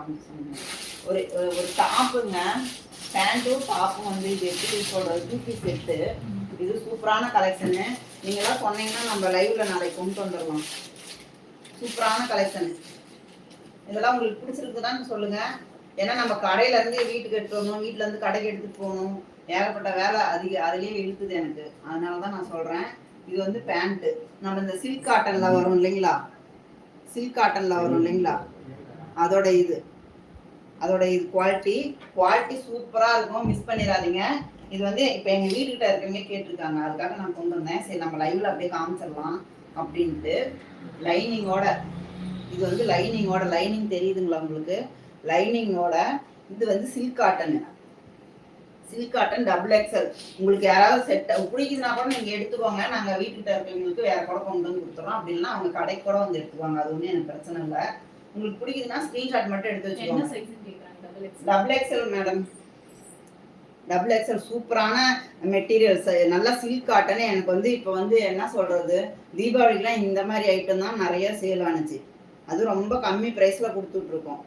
காமிச்சேன். ஒரு ஒரு டாப்புங்க, பேண்ட்டும் டாப்பும் வந்து இது எப்படி சொல்கிறது, 2 பீஸ் செட்டு. இது சூப்பரான கலெக்ஷனு. நீங்களாம் சொன்னீங்கன்னா நம்ம லைவ்ல நாளைக்கு கொண்டு வந்துடலாம். சூப்பரான கலெக்ஷன். இதெல்லாம் உங்களுக்கு பிடிச்சிருக்குதான்னு சொல்லுங்க. ஏன்னா நம்ம கடையில இருந்து வீட்டுக்கு எடுத்து வரணும், வீட்டுல இருந்து கடைக்கு எடுத்துட்டு போகணும், ஏகப்பட்ட வேலை அதுலயே இழுக்குது எனக்கு. அதனாலதான் நான் சொல்றேன். இது வந்து பேண்ட். நம்ம இந்த சில்க் காட்டன்ல வரும் இல்லைங்களா, சில்க் காட்டன்ல வரும் இல்லைங்களா, அதோட இது குவாலிட்டி சூப்பரா இருக்கும். மிஸ் பண்ணிடாதீங்க. இது வந்து இப்போ எங்க வீட்டுக்கிட்ட இருக்கவங்க கேட்டிருக்காங்க, அதுக்காக நான் கொண்டு வந்தேன். சரி நம்ம லைவ்ல அப்படியே காமிச்சிடலாம் அப்படின்ட்டு. லைனிங்கோட, இது வந்து லைனிங்கோட, லைனிங் தெரியுதுங்களா உங்களுக்கு, லைனிங்கோட. இது வந்து silk cotton, silk cotton double excel. உங்களுக்கு யாராவது செட் பிடிக்குதுன்னா கூட நீங்க எடுத்துக்கோங்க. நாங்க வீட்டுக்கிட்ட இருக்கவங்களுக்கு வேற கூட கொண்டு வந்து கொடுத்துறோம். அப்படி இல்லைன்னா அவங்க கடைக்கு கூட வந்து எடுத்துக்குவாங்க. அது ஒன்றும் எனக்கு பிரச்சனை இல்லை. உங்களுக்கு பிடிக்குதுன்னா ஸ்கிரீன்ஷாட் மட்டும் எடுத்து வச்சுக்கோங்க. Double excel madam, double excel. சூப்பரான மெட்டீரியல்ஸ், நல்லா சில்க் காட்டன். எனக்கு வந்து இப்போ வந்து என்ன சொல்றது, தீபாவளிக்குலாம் இந்த மாதிரி ஐட்டம் தான் நிறைய சேல் ஆனிச்சு. அது ரொம்ப கம்மி ப்ரைஸில் கொடுத்துட்ருக்கோம்.